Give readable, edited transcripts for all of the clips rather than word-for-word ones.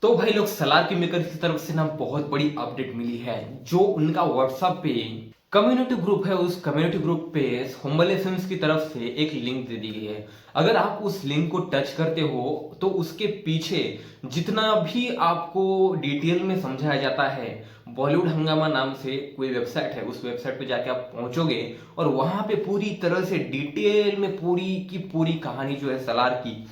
तो भाई लोग सलार के मेकर की तरफ से ना बहुत बड़ी अपडेट मिली है। जो उनका व्हाट्सएप पे कम्युनिटी ग्रुप है, उस कम्युनिटी ग्रुप पे होम्बले फिल्म्स की तरफ से एक लिंक दे दी गई है। अगर आप उस लिंक को टच करते हो तो उसके पीछे जितना भी आपको डिटेल में समझाया जाता है, बॉलीवुड हंगामा नाम से कोई वेबसाइट है, उस वेबसाइट पे जाके आप पहुंचोगे और वहां पे पूरी तरह से डिटेल में पूरी की पूरी कहानी जो है सलार की,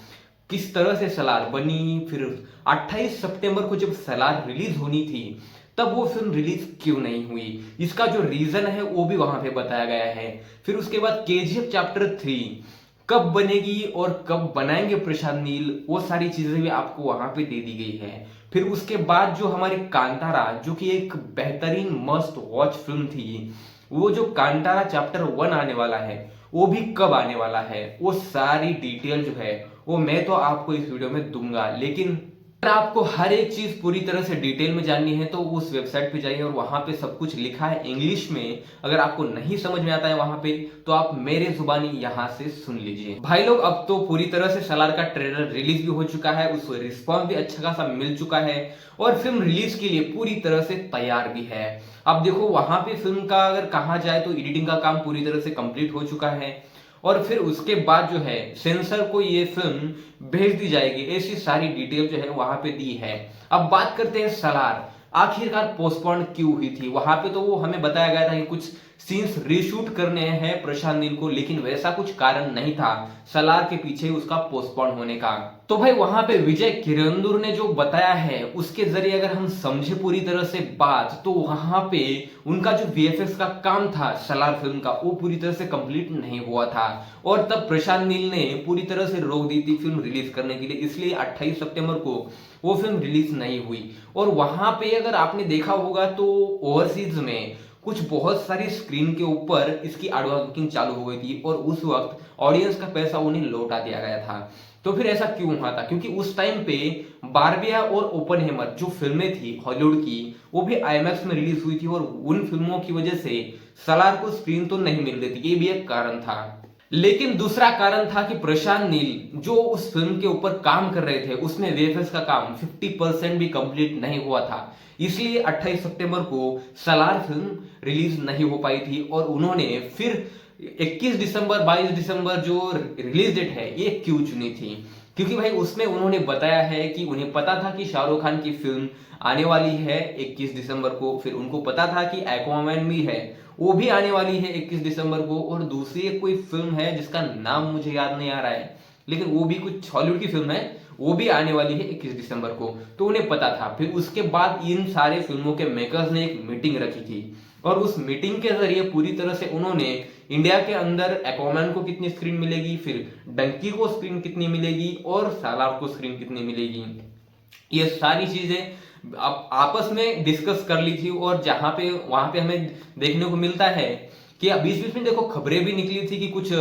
किस तरह से सलार बनी, फिर 28 सितंबर को जब सलार रिलीज होनी थी तब वो फिल्म रिलीज क्यों नहीं हुई, इसका जो रीजन है वो भी वहां पे बताया गया है। फिर उसके बाद केजीएफ चैप्टर 3 कब बनेगी और कब बनाएंगे प्रशांत नील, वो सारी चीजें भी आपको वहां पे दे दी गई है। फिर उसके बाद जो हमारी कांतारा, जो कि एक बेहतरीन मस्ट वॉच फिल्म थी, वो जो कांतारा चैप्टर 1 आने वाला है वो भी कब आने वाला है, वो सारी डिटेल जो है वो मैं तो आपको इस वीडियो में दूंगा। लेकिन अगर आपको हर एक चीज पूरी तरह से डिटेल में जाननी है तो उस वेबसाइट पे जाइए और वहां पे सब कुछ लिखा है इंग्लिश में। अगर आपको नहीं समझ में आता है वहां पे तो आप मेरे जुबानी यहां से सुन लीजिए। भाई लोग अब तो पूरी तरह से सलार का ट्रेलर रिलीज भी हो चुका है, उसको रिस्पॉन्स भी अच्छा खासा मिल चुका है और फिल्म रिलीज के लिए पूरी तरह से तैयार भी है। अब देखो वहां पे फिल्म का अगर कहा जाए तो एडिटिंग का काम पूरी तरह से कंप्लीट हो चुका है और फिर उसके बाद जो है सेंसर को ये फिल्म भेज दी जाएगी, ऐसी सारी डिटेल जो है वहां पे दी है। अब बात करते हैं सलार आखिरकार पोस्टपोन क्यों हुई थी। वहां पे तो वो हमें बताया गया था कि कुछ सीन्स रीशूट करने हैं प्रशांत नील को, लेकिन वैसा कुछ कारण नहीं था सलार के पीछे उसका पोस्टपोन होने का। तो भाई वहां पे विजय किरंदुर ने जो बताया है उसके जरिए अगर हम समझे पूरी तरह से बात, तो वहां पे उनका जो वीएफएक्स का काम था सलार फिल्म का वो पूरी तरह से कंप्लीट नहीं हुआ था और तब प्रशांत नील ने पूरी तरह से रोक दी थी फिल्म रिलीज करने के लिए, इसलिए 28 सितंबर को वो फिल्म रिलीज नहीं हुई। और वहां पे अगर आपने देखा होगा तो ओवरसीज में कुछ बहुत सारी स्क्रीन के ऊपर इसकी एडवांस बुकिंग चालू हो गई थी और उस वक्त ऑडियंस का पैसा उन्हें लौटा दिया गया था। तो फिर ऐसा क्यों हुआ था, क्योंकि उस टाइम पे बारबिया और ओपनहेमर जो फिल्में थी हॉलीवुड की वो भी आईमैक्स में रिलीज हुई थी और उन फिल्मों की वजह से सलार को स्क्रीन तो नहीं मिल रही थी, ये भी एक कारण था। लेकिन दूसरा कारण था कि प्रशांत नील जो उस फिल्म के ऊपर काम कर रहे थे उसमें वीएफएक्स का काम 50% भी कंप्लीट नहीं हुआ था, इसलिए 28 सितंबर को सलार फिल्म रिलीज नहीं हो पाई थी और उन्होंने फिर 21 दिसंबर 22 दिसंबर जो रिलीज डेट है ये क्यों चुनी थी, क्योंकि भाई उसमें उन्होंने बताया है कि उन्हें पता था कि शाहरुख खान की फिल्म आने वाली है 21 दिसंबर को, फिर उनको पता था कि एक्वामैन भी है वो भी आने वाली है 21 दिसंबर को, और दूसरी एक कोई फिल्म है जिसका नाम मुझे याद नहीं आ रहा है लेकिन वो भी कुछ हॉलीवुड की फिल्म है, वो भी आने वाली है 21 दिसंबर को, तो उन्हें पता था। फिर उसके बाद इन सारे फिल्मों के मेकर्स ने एक मीटिंग रखी थी और उस मीटिंग के जरिए पूरी तरह से उन्होंने इंडिया के अंदर एक्वामैन को कितनी स्क्रीन मिलेगी, फिर डंकी को स्क्रीन कितनी मिलेगी और सालार को स्क्रीन कितनी मिलेगी, ये सारी चीजें आपस में डिस्कस कर ली थी। और जहां पे वहां पे हमें देखने को मिलता है कि बीच बीच में देखो खबरें भी निकली थी कि कुछ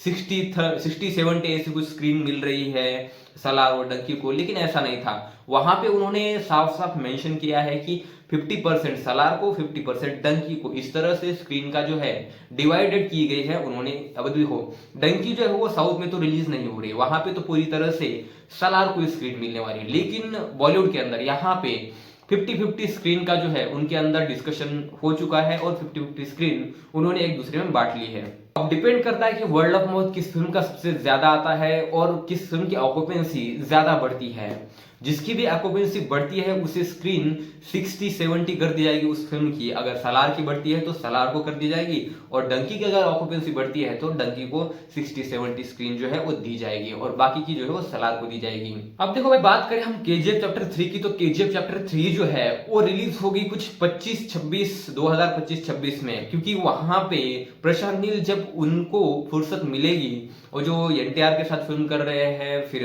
60-70 ऐसी कुछ स्क्रीन मिल रही है सलार और डंकी को, लेकिन ऐसा नहीं था। वहां पे उन्होंने साफ साफ मेंशन किया है कि 50% सलार को 50% डंकी को, इस तरह से स्क्रीन का जो है डिवाइडेड की गई है उन्होंने। अब देखो डंकी जो है वो साउथ में तो रिलीज नहीं हो रही, वहां पे तो पूरी तरह से सलार को स्क्रीन मिलने वाली है, लेकिन बॉलीवुड के अंदर यहाँ पे 50-50 स्क्रीन का जो है उनके अंदर डिस्कशन हो चुका है और 50-50 स्क्रीन उन्होंने एक दूसरे में बांट ली है। अब डिपेंड करता है कि वर्ल्ड ऑफ माउथ किस फिल्म का सबसे ज्यादा आता है और किस फिल्म की ऑक्यूपेंसी ज्यादा बढ़ती है। जिसकी भी ऑक्यूपेंसी बढ़ती है उसे स्क्रीन 60-70 कर दी जाएगी उस फिल्म की, अगर सलार की बढ़ती है तो सलार को कर दी जाएगी और डंकी की अगर ऑक्यूपेंसी बढ़ती है तो डंकी को 60-70 स्क्रीन जो है वो दी जाएगी और बाकी की जो है वो सलार को दी जाएगी। अब देखो भाई बात करें हम केजीएफ चैप्टर 3 की, तो केजीएफ चैप्टर 3 जो है वो रिलीज होगी कुछ 2025 में, क्योंकि वहां पे प्रशांत नील जब उनको फुर्सत मिलेगी और जो एनटीआर के साथ फिल्म कर रहे हैं, फिर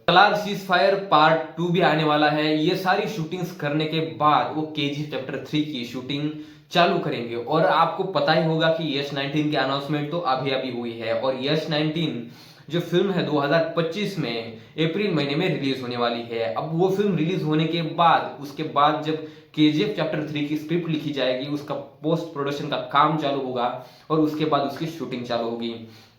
सलार सीज फायर पार्ट 2 भी आने वाला है, ये सारी शूटिंग्स करने के बाद वो केजीएफ चैप्टर 3 की शूटिंग चालू करेंगे। और आपको पता ही होगा कि यश 19 की अनाउंसमेंट तो अभी अभी हुई है और यश 19 जो फिल्म है 2025 में अप्रैल महीने में रिलीज होने वाली है। अब वो फिल्म रिलीज होने के बाद उसके बाद जब केजीएफ चैप्टर 3 की स्क्रिप्ट लिखी जाएगी, उसका पोस्ट प्रोडक्शन का काम चालू होगा और उसके बाद उसकी शूटिंग चालू होगी।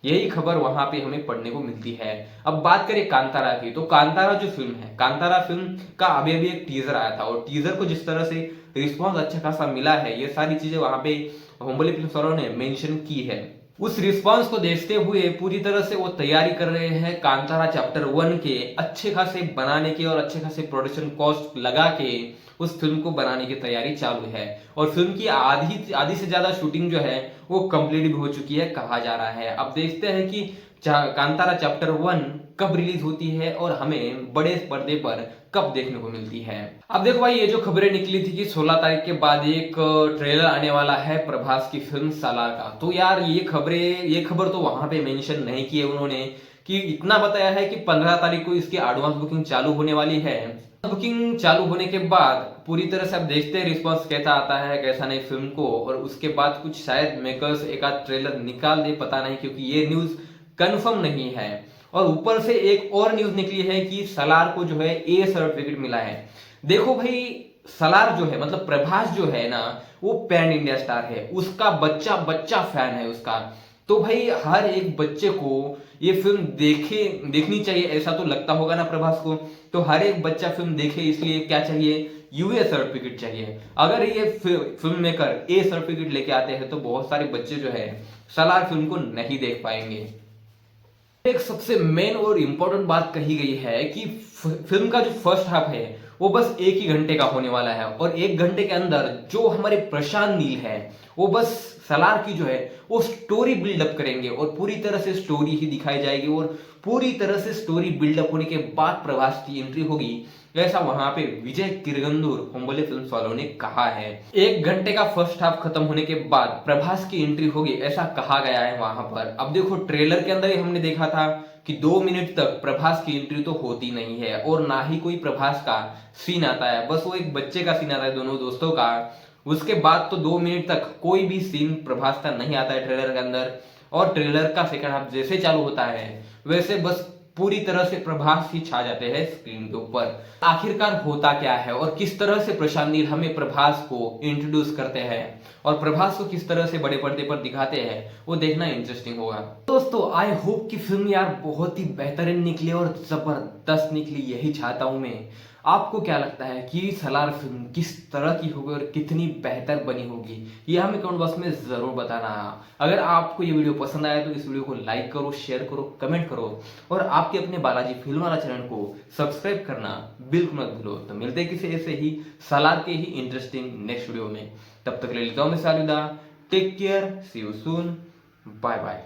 यही खबर वहां पे हमें पढ़ने को मिलती है। अब बात करें कांतारा की, तो कांतारा जो फिल्म है, कांतारा फिल्म का अभी अभी एक टीजर आया था, और टीजर को जिस तरह से रिस्पॉन्स अच्छा खासा मिला है, ये सारी चीजें वहां पे बाहुबली फिल्म वालों ने मेंशन की है। उस रिस्पांस को देखते हुए पूरी तरह से वो तैयारी कर रहे हैं कांतारा चैप्टर 1 के अच्छे खासे बनाने की, और अच्छे खासे प्रोडक्शन कॉस्ट लगा के उस फिल्म को बनाने की तैयारी चालू है। और फिल्म की आधी से ज्यादा शूटिंग जो है वो कंप्लीट भी हो चुकी है कहा जा रहा है। अब देखते हैं कि कांतारा चैप्टर 1 कब रिलीज होती है और हमें बड़े पर्दे पर कब देखने को मिलती है। अब देखो भाई, ये जो खबरें निकली थी कि 16 तारीख के बाद एक ट्रेलर आने वाला है प्रभास की फिल्म सालार का, तो यार ये खबर तो वहां पे मेंशन नहीं की है उन्होंने, कि इतना बताया है कि 15 तारीख को इसकी एडवांस बुकिंग चालू होने वाली है। बुकिंग चालू होने के बाद पूरी तरह से आप देखते हैं रिस्पॉन्स कैसा आता है कैसा नहीं फिल्म को, और उसके बाद कुछ शायद मेकर्स एक आध ट्रेलर निकाल दे, पता नहीं, क्योंकि ये न्यूज कंफर्म नहीं है। और ऊपर से एक और न्यूज निकली है कि सलार को जो है ए सर्टिफिकेट मिला है। देखो भाई, सलार जो है मतलब प्रभास जो है ना, वो पैन इंडिया स्टार है, उसका बच्चा बच्चा फैन है उसका। तो भाई हर एक बच्चे को ये फिल्म देखनी चाहिए, ऐसा तो लगता होगा ना प्रभास को। तो हर एक बच्चा फिल्म देखे, इसलिए क्या चाहिए, यूए सर्टिफिकेट चाहिए। अगर ये फिल्म मेकर ए सर्टिफिकेट लेके आते हैं तो बहुत सारे बच्चे जो है सलार फिल्म को नहीं देख पाएंगे। एक सबसे मेन और इंपॉर्टेंट बात कही गई है कि फिल्म का जो फर्स्ट हाफ है वो बस 1 ही घंटे का होने वाला है, और 1 घंटे के अंदर जो हमारे प्रशांत नील है वो बस सलार की जो है वो स्टोरी बिल्डअप करेंगे, और पूरी तरह से स्टोरी ही दिखाई जाएगी, और पूरी तरह से स्टोरी बिल्डअप होने के बाद प्रभास की एंट्री होगी, ऐसा वहां पे विजय किरगंदूर बाहुबली फिल्म्स वालों ने कहा है। 1 घंटे का फर्स्ट हाफ खत्म होने के बाद प्रभास की एंट्री होगी, ऐसा कहा गया है वहां पर। अब देखो, ट्रेलर के अंदर ही हमने देखा था कि 2 मिनट तक प्रभास की एंट्री तो होती नहीं है, और ना ही कोई प्रभास का सीन आता है, बस वो एक बच्चे का सीन आता है दोनों दोस्तों का। उसके बाद तो 2 मिनट तक कोई भी सीन प्रभास का नहीं आता है ट्रेलर के अंदर। और ट्रेलर का सेकंड हाफ जैसे चालू होता है वैसे बस पूरी तरह से प्रभास ही छा जाते हैं स्क्रीन के ऊपर। आखिरकार होता क्या है और किस तरह से प्रशांत नील हमें प्रभास को इंट्रोड्यूस करते हैं और प्रभास को किस तरह से बड़े पर्दे पर दिखाते हैं, वो देखना इंटरेस्टिंग होगा। दोस्तों, आई होप कि फिल्म यार बहुत ही बेहतरीन निकली और जबरदस्त निकली, यही चाहता हूं मैं। आपको क्या लगता है कि सलार फिल्म किस तरह की होगी और कितनी बेहतर बनी होगी, ये हमें कमेंट बॉक्स में जरूर बताना। अगर आपको ये वीडियो पसंद आया तो इस वीडियो को लाइक करो, शेयर करो, कमेंट करो, और आपके अपने बालाजी फिल्म वाला चैनल को सब्सक्राइब करना बिल्कुल मत भूलो। तो मिलते हैं किसी ऐसे ही सलार के ही इंटरेस्टिंग नेक्स्ट वीडियो में। तब तक ले लेता हूं मैं अलविदा। Take care, see you soon, bye bye.